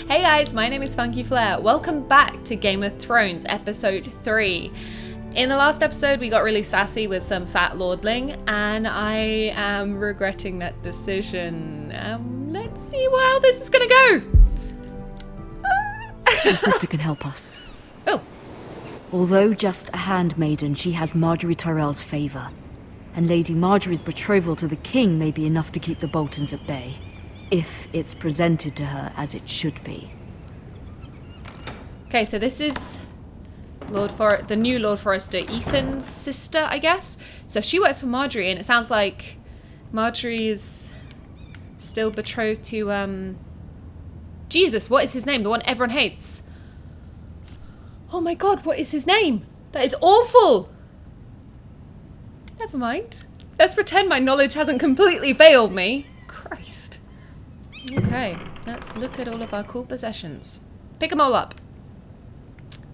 Hey guys, my name is FunkyFlair. Welcome back to Game of Thrones episode 3. In the last episode we got really sassy with some fat lordling and I am regretting that decision. Let's see how this is gonna go. Your sister can help us. Oh. Although just a handmaiden, she has Marjorie Tyrell's favour. And Lady Marjorie's betrothal to the king may be enough to keep the Boltons at bay. If it's presented to her as it should be. Okay, so this is the new Lord Forester, Ethan's sister, I guess. So she works for Marjorie, and it sounds like Marjorie is still betrothed to, Jesus, what is his name? The one everyone hates. Oh my god, what is his name? That is awful! Never mind. Let's pretend my knowledge hasn't completely failed me. Christ. Okay, let's look at all of our cool possessions. Pick them all up.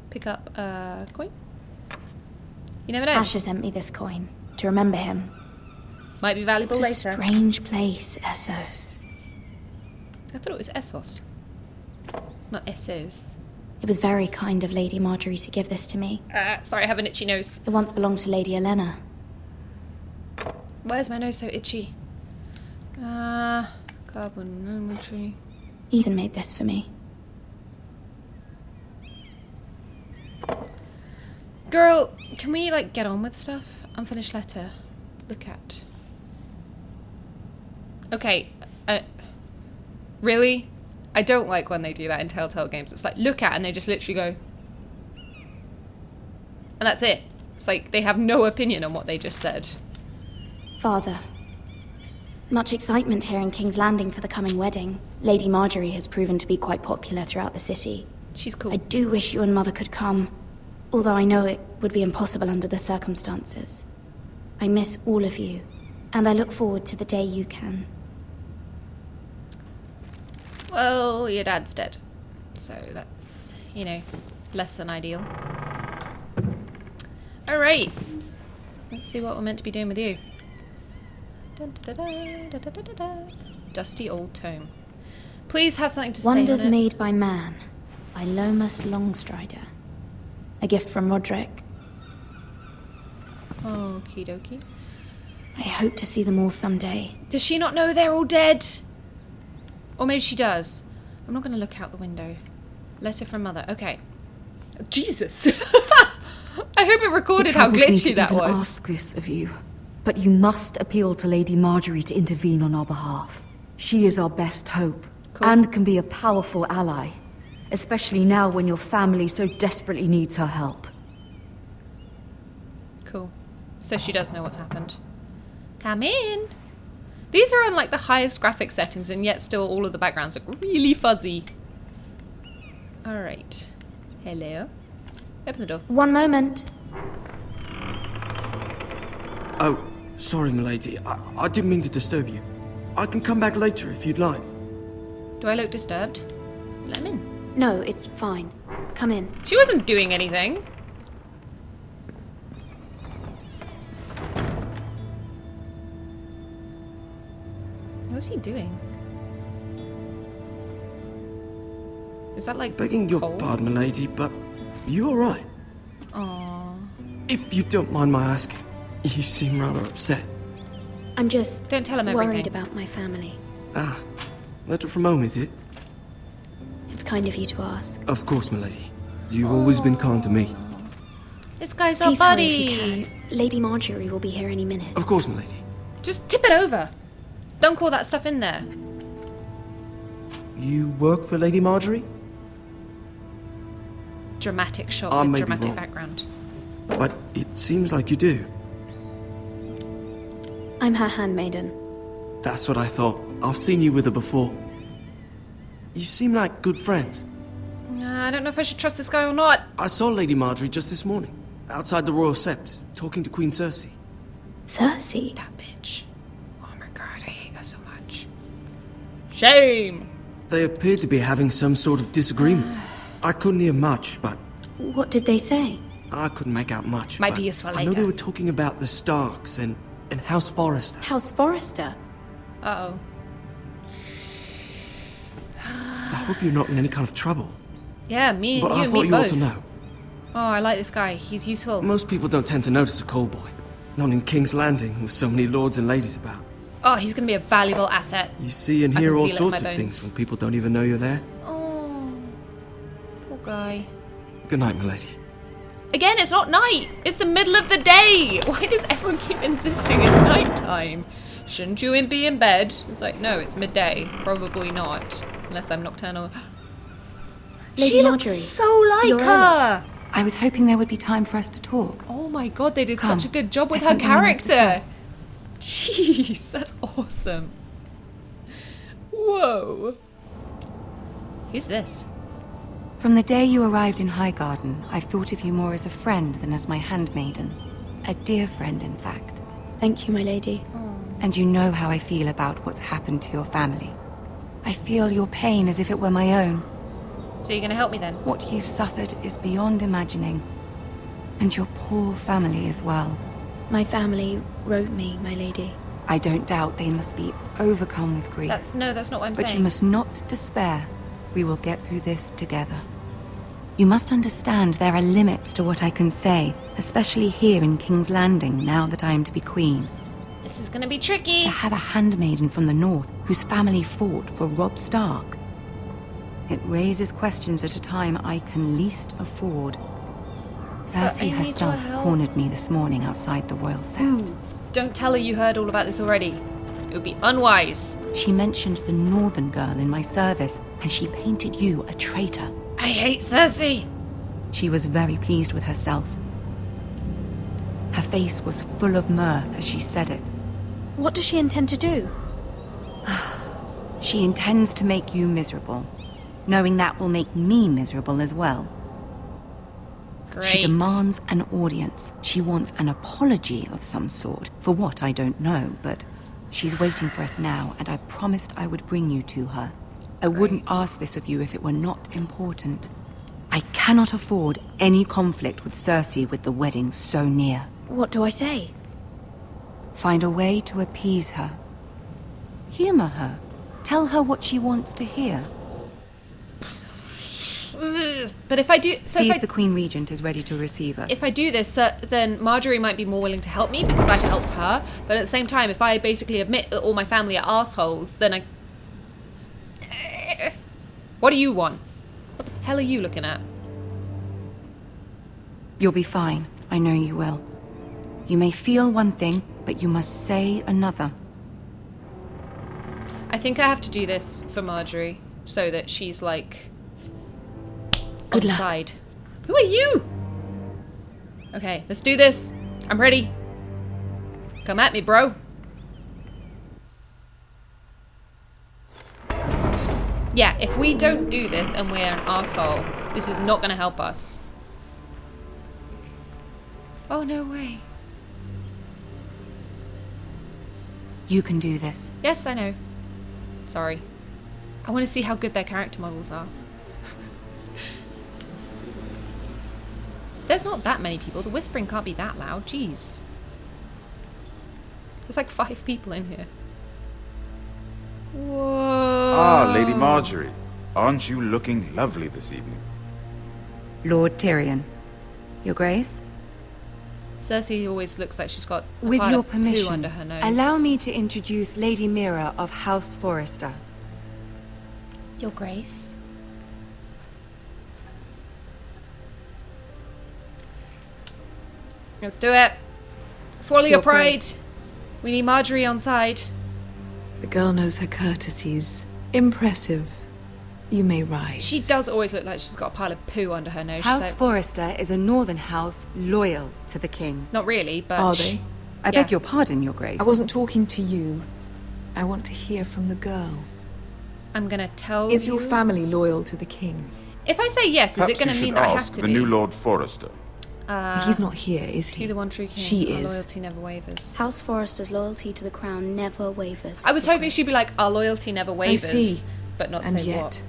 Pick up a coin. You never know. Asher sent me this coin to remember him. Might be valuable It's later. a strange place, Essos. I thought it was Essos. Not Essos. It was very kind of Lady Marjorie to give this to me. Sorry, I have an itchy nose. It once belonged to Lady Olenna. Why is my nose so itchy? Carbon tree. Ethan made this for me. Girl, can we, like, get on with stuff? Unfinished letter. Look at. Okay. Really? I don't like when they do that in Telltale games. It's like, look at, and they just literally go. And that's it. It's like they have no opinion on what they just said. Father. Much excitement here in King's Landing for the coming wedding. Lady Marjorie has proven to be quite popular throughout the city. She's cool. I do wish you and Mother could come, although I know it would be impossible under the circumstances. I miss all of you, and I look forward to the day you can. Well, your dad's dead. So that's, you know, less than ideal. Alright. Let's see what we're meant to be doing with you. Dusty old tome. Please have something to Wonders say on it. Made by Man, by Lomas Longstrider. A gift from Roderick. Okie dokie. I hope to see them all someday. Does she not know they're all dead? Or maybe she does. I'm not going to look out the window. Letter from Mother. Okay. Jesus. I hope it recorded how glitchy that was. I ask this of you, but you must appeal to Lady Marjorie to intervene on our behalf. She is our best hope, and can be a powerful ally, especially now when your family so desperately needs her help. Cool. So she does know what's happened. Come in. These are on like the highest graphic settings, and yet still all of the backgrounds look really fuzzy. Alright. Hello. Open the door. One moment. Oh, sorry, milady. I didn't mean to disturb you. I can come back later if you'd like. Do I look disturbed? Let him in. No, it's fine. Come in. She wasn't doing anything. What's he doing? Is that like Begging your cold? pardon, milady, but you all right? Aww. If you don't mind my asking, you seem rather upset. I'm just Don't tell him worried everything. about my family. Ah, letter from home, is it? It's kind of you to ask. Of course, milady. You've always been kind to me. This guy's our Please hurry if you buddy. can. Lady Marjorie will be here any minute. Of course, milady. Just tip it over. Don't call that stuff in there. You work for Lady Marjorie? Dramatic shot I with may be dramatic wrong. background. But it seems like you do. I'm her handmaiden. That's what I thought. I've seen you with her before. You seem like good friends. I don't know if I should trust this guy or not. I saw Lady Marjorie just this morning, outside the Royal Sept, talking to Queen Cersei. Cersei? That bitch. Oh my god, I hate her so much. Shame. They appeared to be having some sort of disagreement. I couldn't hear much, but What did they say? I couldn't make out much. Might but be useful I know later. they were talking about the Starks and House Forester. House Forester? Uh-oh. The hope you're not in any kind of trouble. Yeah, me and But you I and thought me you ought both. to know. Oh, I like this guy. He's useful. Most people don't tend to notice a call boy. Not in King's Landing, with so many lords and ladies about. Oh, he's going to be a valuable asset. You see and I hear can all feel it in sorts my of things bones. when people don't even know you're there. Oh, poor guy. Good night, milady. Again, it's not night. It's the middle of the day. Why does everyone keep insisting it's nighttime? Shouldn't you be in bed? It's like, no, it's midday. Probably not. Unless I'm nocturnal. Lady She looks Marjorie, so like you're her. I was hoping there would be time for us to talk. Oh my god, they did Come, such a good job with there's her something we must character. discuss. Jeez, that's awesome. Whoa. Who's this? From the day you arrived in Highgarden, I've thought of you more as a friend than as my handmaiden. A dear friend, in fact. Thank you, my lady. And you know how I feel about what's happened to your family. I feel your pain as if it were my own. So you're gonna help me then? What you've suffered is beyond imagining. And your poor family as well. My family wrote me, my lady. I don't doubt they must be overcome with grief. That's not what I'm But saying. you must not despair. We will get through this together. You must understand there are limits to what I can say, especially here in King's Landing, now that I am to be queen. This is gonna be tricky. To have a handmaiden from the north whose family fought for Robb Stark. It raises questions at a time I can least afford. I Cersei need herself your help. cornered me this morning outside the royal set. Ooh, don't tell her you heard all about this already. It would be unwise. She mentioned the northern girl in my service, and she painted you a traitor. I hate Cersei. She was very pleased with herself. Her face was full of mirth as she said it. What does she intend to do? She intends to make you miserable, knowing that will make me miserable as well. Great. She demands an audience. She wants an apology of some sort, for what I don't know, but she's waiting for us now, and I promised I would bring you to her. I wouldn't ask this of you if it were not important. I cannot afford any conflict with Cersei with the wedding so near. What do I say? Find a way to appease her. Humor her. Tell her what she wants to hear. But if I do, so See if if the Queen Regent is ready to receive us. I do this, then Marjorie might be more willing to help me because I've helped her. But at the same time, if I basically admit that all my family are assholes, then I... What do you want? What the hell are you looking at? You'll be fine. I know you will. You may feel one thing, but you must say another. I think I have to do this for Marjorie so that she's like... Good on luck. side. Who are you? Okay, let's do this. I'm ready. Come at me, bro. Yeah, if we don't do this and we're an asshole, this is not going to help us. Oh, no way. You can do this. Yes, I know. Sorry. I want to see how good their character models are. There's not that many people. The whispering can't be that loud. Jeez. There's like 5 people in here. Whoa. Ah, Lady Marjorie. Aren't you looking lovely this evening? Lord Tyrion. Your Grace? Cersei always looks like she's got a With pile your of poo permission, under her nose. allow me to introduce Lady Mira of House Forrester. Your Grace. Let's do it. Swallow your pride. Grace. We need Marjorie on side. The girl knows her courtesies. Impressive. You may rise. She does always look like she's got a pile of poo under her nose. House She's like, Forrester is a northern house loyal to the king. not really, but... Are they? I Yeah. beg your pardon, Your Grace. I wasn't talking to you. I want to hear from the girl. I'm going to tell Is you... your family loyal to the king? If I say yes, is Perhaps it going you to should mean that I have ask to the be? new Lord Forrester. He's not here, is he? To the one true king. She Our is. loyalty never wavers. House Forrester's loyalty to the crown never wavers. I was hoping she'd be like, our loyalty never wavers. see. But not And say yet, what.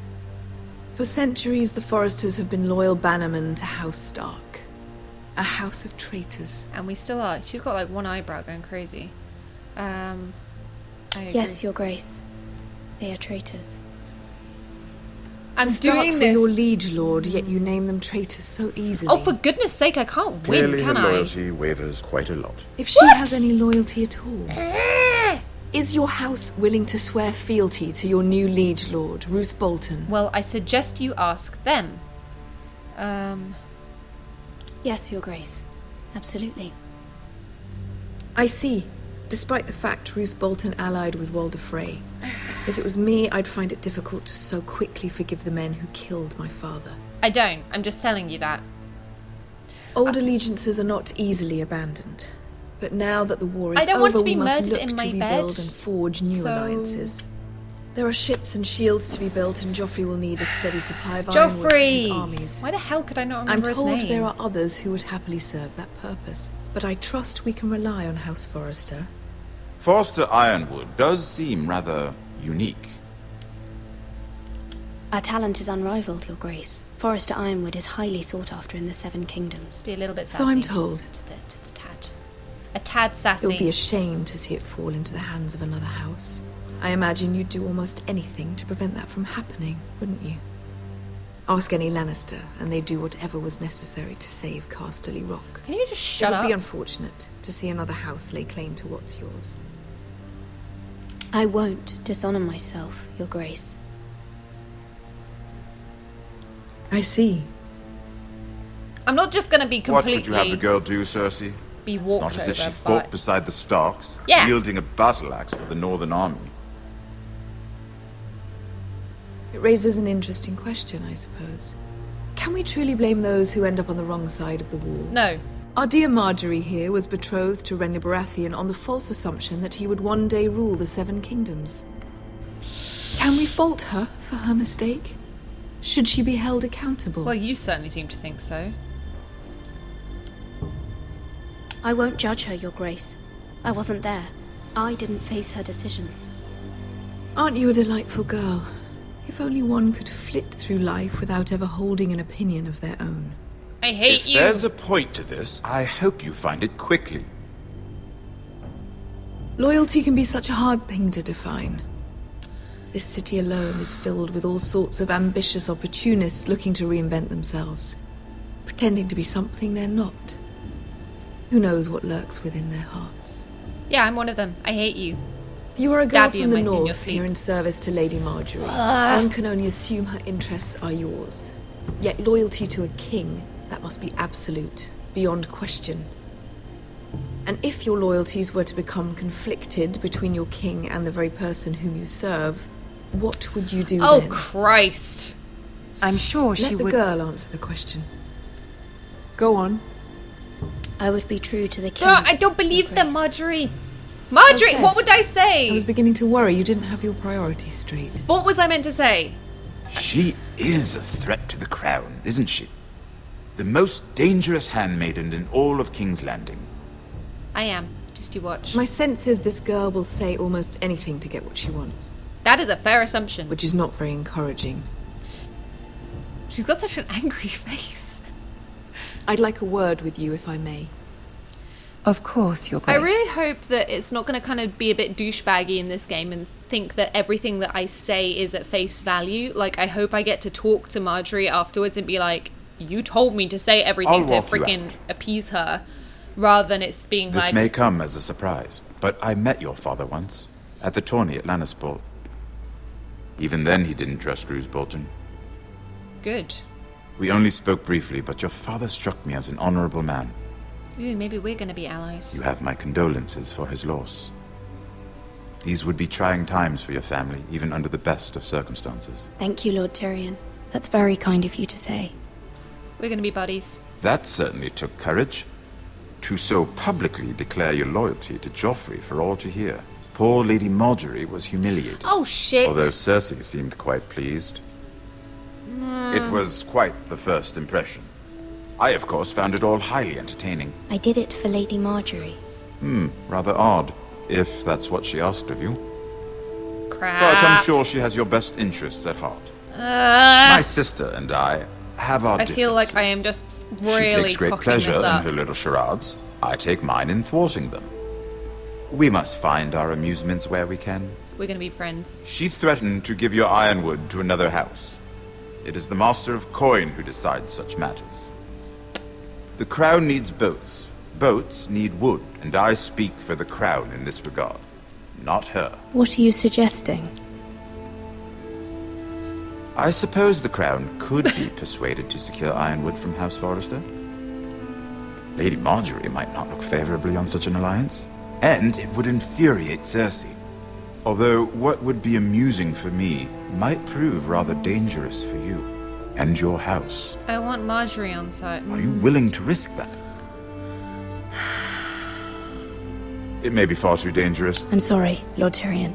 for centuries the Forresters have been loyal bannermen to House Stark. A house of traitors. And we still are. She's got like one eyebrow going crazy. I agree. Yes, Your Grace. They are traitors. I agree. They are traitors. I agree. They are traitors. I'm The Starks doing were your this. liege lord, yet you name them traitors so easily. Oh, for goodness sake, I can't win, Clearly, can her I? loyalty wavers quite a lot. If she What? has any loyalty at all. Is your house willing to swear fealty to your new liege lord, Roose Bolton? Well, I suggest you ask them. Yes, Your Grace. Absolutely. I see. Despite the fact Roose Bolton allied with Walder Frey. If it was me, I'd find it difficult to so quickly forgive the men who killed my father. I don't. I'm just telling you that. Old allegiances are not easily abandoned. But now that the war is I don't over, want to be we must murdered look in to my rebuild bed, and forge new so- alliances. There are ships and shields to be built, and Joffrey will need a steady supply of ironwood for his Joffrey! armies. Why the hell could I not I'm remember his told name? there are others who would happily serve that purpose, but I trust we can rely on House Forrester. Forster Ironwood does seem rather unique. Our talent is unrivaled, Your Grace. Forrester Ironwood is highly sought after in the Seven Kingdoms. Be a little bit sassy. So I'm told. Just a tad. A tad sassy. It would be a shame to see it fall into the hands of another house. I imagine you'd do almost anything to prevent that from happening, wouldn't you? Ask any Lannister, and they'd do whatever was necessary to save Casterly Rock. Can you just shut It up? would be unfortunate to see another house lay claim to what's yours. I won't dishonor myself, Your Grace. I see. I'm not just going to be What completely would you have the girl do, Cersei? be It's walked not as if over, she fought but... beside the Starks, Yeah. wielding a battle axe for the Northern Army. It raises an interesting question, I suppose. Can we truly blame those who end up on the wrong side of the wall? No. Our dear Marjorie here was betrothed to Renly Baratheon on the false assumption that he would one day rule the Seven Kingdoms. Can we fault her for her mistake? Should she be held accountable? Well, you certainly seem to think so. I won't judge her, Your Grace. I wasn't there. I didn't face her decisions. Aren't you a delightful girl? If only one could flit through life without ever holding an opinion of their own. I hate If you. there's a point to this, I hope you find it quickly. Loyalty can be such a hard thing to define. This city alone is filled with all sorts of ambitious opportunists looking to reinvent themselves, pretending to be something they're not. Who knows what lurks within their hearts? Yeah, I'm one of them. I hate you. You are a girl Stab you from the in your north sleep. here in service to Lady Marjorie. One can only assume her interests are yours. Yet loyalty to a king, that must be absolute, beyond question. And if your loyalties were to become conflicted between your king and the very person whom you serve, what would you do Oh, then? Christ. I'm sure she Let the would... girl answer the question. Go on. I would be true to the king. No, I don't believe them, Marjorie. Marjorie, said. what would I say? I was beginning to worry you didn't have your priorities straight. What was I meant to say? She is a threat to the crown, isn't she? The most dangerous handmaiden in all of King's Landing. I am. Just you watch. My sense is this girl will say almost anything to get what she wants, That is a fair assumption. which is not very encouraging. She's got such an angry face. I'd like a word with you, if I may. Of course, Your Grace. I really hope that it's not going to kind of be a bit douchebaggy in this game and think that everything that I say is at face value. Like, I hope I get to talk to Marjorie afterwards and be like, you told me to say everything I'll to walk you freaking out. appease her, rather than it's being This like, may come as a surprise, but I met your father once, at the tourney at Lannisport. Even then he didn't trust Roose Bolton. good. We only spoke briefly, but your father struck me as an honorable man. Ooh, maybe we're going to be allies. You have my condolences for his loss. These would be trying times for your family, even under the best of circumstances. Thank you, Lord Tyrion. That's very kind of you to say. We're going to be buddies. That certainly took courage. To so publicly declare your loyalty to Joffrey for all to hear. Poor Lady Marjorie was humiliated. Oh, shit. Although Cersei seemed quite pleased. It was quite the first impression. I, of course, found it all highly entertaining. I did it for Lady Marjorie. Rather odd, if that's what she asked of you. Crap. But I'm sure she has your best interests at heart. My sister and I have our I feel like I am differences. just really She takes great cocking pleasure this in up. her little charades. I take mine in thwarting them. We must find our amusements where we can. We're going to be friends. She threatened to give your ironwood to another house. It is the Master of Coin who decides such matters. The crown needs boats. Boats need wood, and I speak for the crown in this regard, not her. What are you suggesting? I suppose the crown could be persuaded to secure ironwood from House Forrester. Lady Marjorie might not look favorably on such an alliance, and it would infuriate Cersei. Although what would be amusing for me might prove rather dangerous for you and your house. I want Marjorie on side. Are you willing to risk that? It may be far too dangerous. I'm sorry, Lord Tyrion.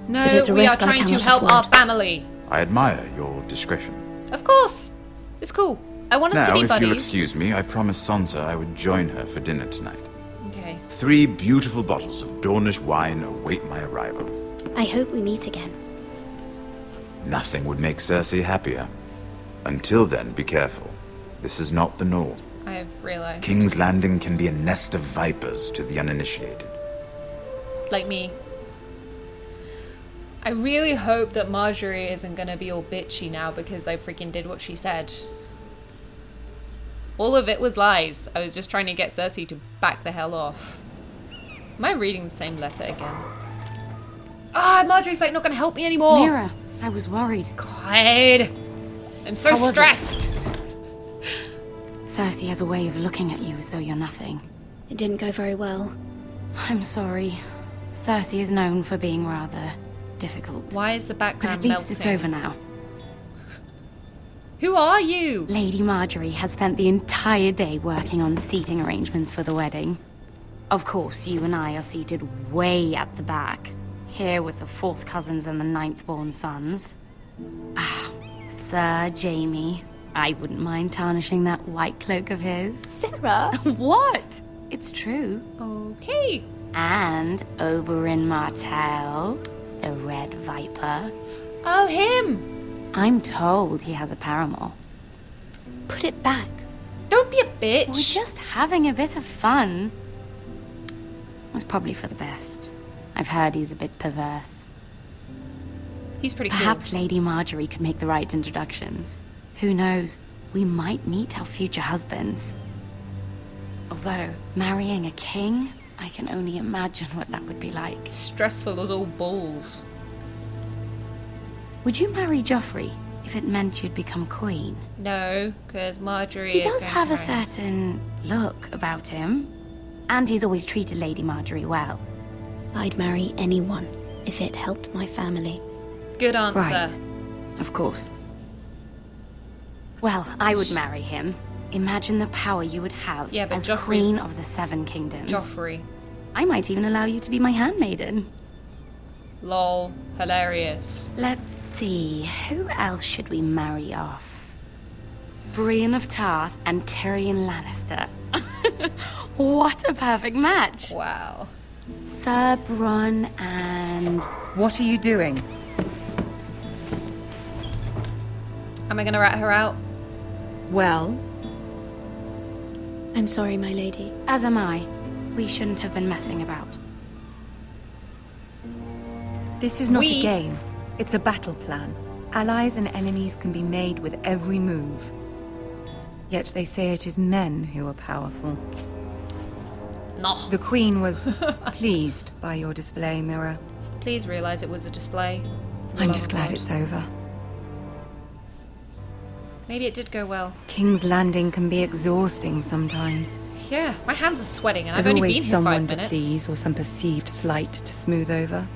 No, But it's a we are risk I trying to cannot help afford. our family. I admire your discretion. Of course. It's cool. I want us Now, to be if buddies. you'll excuse me, I promised Sansa I would join her for dinner tonight. Okay. 3 beautiful bottles of Dornish wine await my arrival. I hope we meet again. Nothing would make Cersei happier. Until then, be careful. This is not the North. I've realized. King's Landing can be a nest of vipers to the uninitiated. Like me. I really hope that Marjorie isn't gonna be all bitchy now because I freaking did what she said. All of it was lies. I was just trying to get Cersei to back the hell off. Am I reading the same letter again? Ah, Marjorie's like not gonna help me anymore. Mira, I was worried. God. I'm so How was it? stressed. Cersei has a way of looking at you as though you're nothing. It didn't go very well. I'm sorry. Cersei is known for being rather difficult. Why is the But background at least melting? it's over now. Who are you? Lady Marjorie has spent the entire day working on seating arrangements for the wedding. Of course, you and I are seated way at the back, here with the 4th cousins and the 9th-born sons. Ah, Sir Jaime. I wouldn't mind tarnishing that white cloak of his. Sarah? What? It's true. Okay. And Oberyn Martell, the Red Viper. Oh, him. I'm told he has a paramour. Put it back. Don't be a We're bitch. just having a bit of fun. It's probably for the best. I've heard he's a bit perverse. He's pretty Perhaps Lady Marjorie could make the right introductions. Who knows? We might meet our future husbands. Although, marrying a king, I can only imagine what that would be like. cool. Stressful as all balls. Would you marry Joffrey if it meant you'd become queen? No, because Marjorie He is does going have to a marry. certain look about him. And he's always treated Lady Marjorie well. I'd marry anyone if it helped my family. Good answer. Right. Of course. Well, I would marry him. Imagine the power you would have Yeah, but as Joffrey's- Queen of the Seven Kingdoms. Joffrey. I might even allow you to be my handmaiden. Lol. Hilarious. Let's see, who else should we marry off? Brienne of Tarth and Tyrion Lannister. What a perfect match! Wow. Sir Bronn and... What are you doing? Am I going to rat her out? Well, I'm sorry, my lady. As am I. We shouldn't have been messing about. this is not We- a game. It's a battle plan. Allies and enemies can be made with every move. Yet they say it is men who are powerful. No. The Queen was pleased by your display, Mira. Please realise it was a display. For the I'm love just of glad God. it's over. Maybe it did go well. King's Landing can be exhausting sometimes. Yeah, my hands are sweating and There's I've only always been here someone 5 to minutes. please or some perceived slight to smooth over.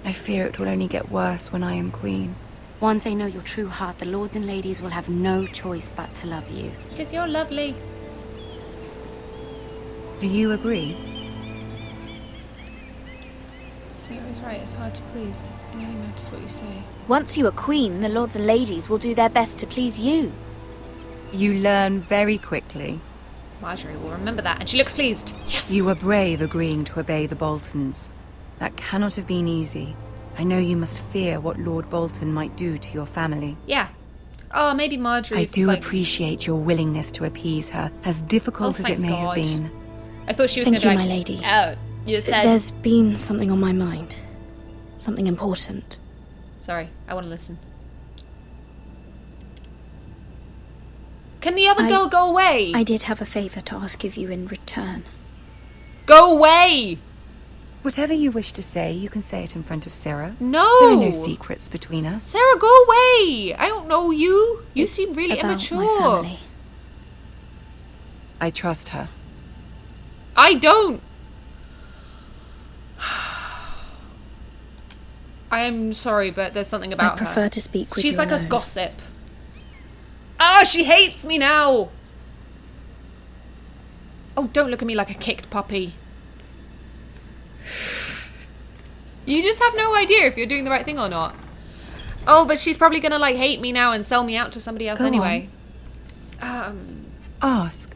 I fear it will only get worse when I am queen. Once they know your true heart, the lords and ladies will have no choice but to love you. Because you're lovely. Do you agree? Sarah's right, it's hard to please. You only notice what you say. Once you are queen, the lords and ladies will do their best to please you. You learn very quickly. Marjorie will remember that, and she looks pleased. Yes! You were brave agreeing to obey the Boltons. That cannot have been easy. I know you must fear what Lord Bolton might do to your family. Yeah. Oh, maybe I Marjorie's do like... appreciate your willingness to appease her, as difficult Oh, as it thank may God. have been. I thought she was Thank going you, to my like... lady. Oh, you said... There's been something on my mind. Something important. Sorry, I want to listen. Can the other girl go away? I did have a favor to ask of you in return. Go away! Whatever you wish to say, you can say it in front of Sarah. No! There are no secrets between us. Sarah, go away! I don't know you. You It's seem really about immature. my family. I trust her. I don't. I am sorry, but there's something about her. I prefer to speak with She's you like alone. a gossip. Oh, she hates me now. Oh, don't look at me like a kicked puppy. You just have no idea if you're doing the right thing or not. Oh, but she's probably gonna like hate me now and sell me out to somebody else Go anyway. Ask.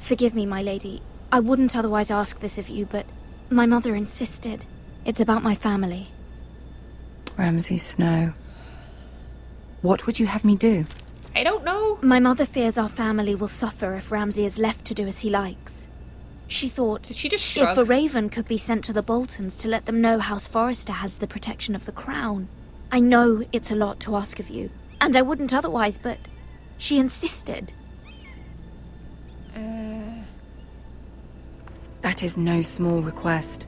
Forgive me, my lady. I wouldn't otherwise ask this of you, but my mother insisted. It's about my family. Ramsay Snow. What would you have me do? I don't know. My mother fears our family will suffer if Ramsay is left to do as he likes. She thought Did she just if shrug? a raven could be sent to the Boltons to let them know House Forrester has the protection of the crown. I know it's a lot to ask of you, and I wouldn't otherwise, but she insisted. That is no small request.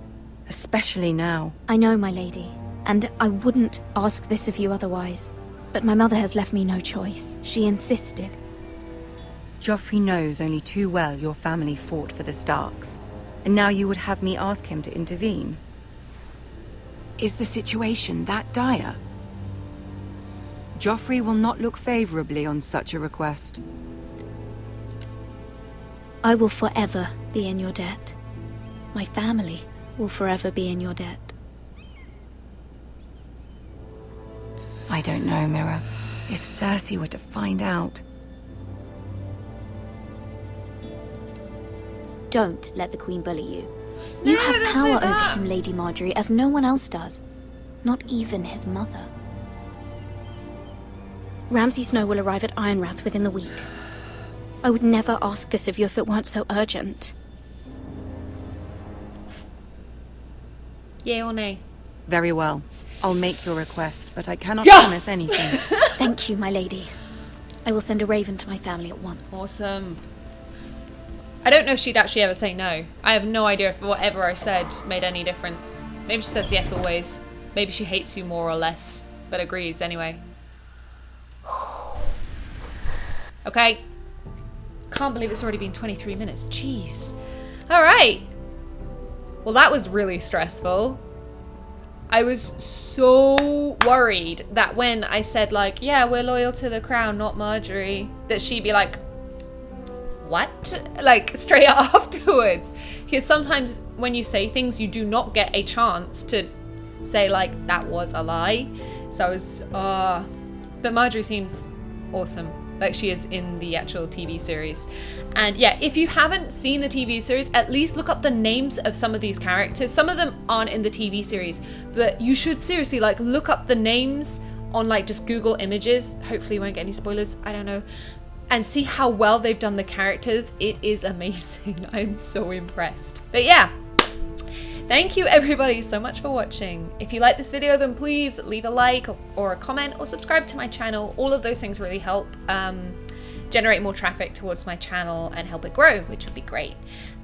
Especially now. I know, my lady, and I wouldn't ask this of you otherwise. But my mother has left me no choice. She insisted. Joffrey knows only too well your family fought for the Starks. And now you would have me ask him to intervene? Is the situation that dire? Joffrey will not look favorably on such a request. I will forever be in your debt. My family will forever be in your debt. I don't know, Mira. If Cersei were to find out... Don't let the Queen bully you. You have power over him, Lady Marjorie, as no one else does. Not even his mother. Ramsay Snow will arrive at Ironrath within the week. I would never ask this of you if it weren't so urgent. Yay or nay? Very well. I'll make your request, but I cannot Yes! promise anything. Thank you, my lady. I will send a raven to my family at once. Awesome. I don't know if she'd actually ever say no. I have no idea if whatever I said made any difference. Maybe she says yes always. Maybe she hates you more or less, but agrees anyway. Okay. Can't believe it's already been 23 minutes. Jeez. Alright. Well, that was really stressful. I was so worried that when I said like, yeah, we're loyal to the crown, not Marjorie, that she'd be like, what? Like straight afterwards. Because sometimes when you say things, you do not get a chance to say like, that was a lie. So I was, but Marjorie seems awesome. Like she is in the actual TV series. And yeah, if you haven't seen the TV series, at least look up the names of some of these characters. Some of them aren't in the TV series, but you should seriously like look up the names on like just Google images. Hopefully you won't get any spoilers, I don't know. And see how well they've done the characters. It is amazing. I'm so impressed. But yeah, thank you everybody so much for watching. If you like this video, then please leave a like or a comment or subscribe to my channel. All of those things really help generate more traffic towards my channel and help it grow, which would be great.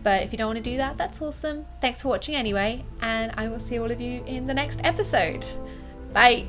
But if you don't want to do that, that's awesome. Thanks for watching anyway, and I will see all of you in the next episode. Bye.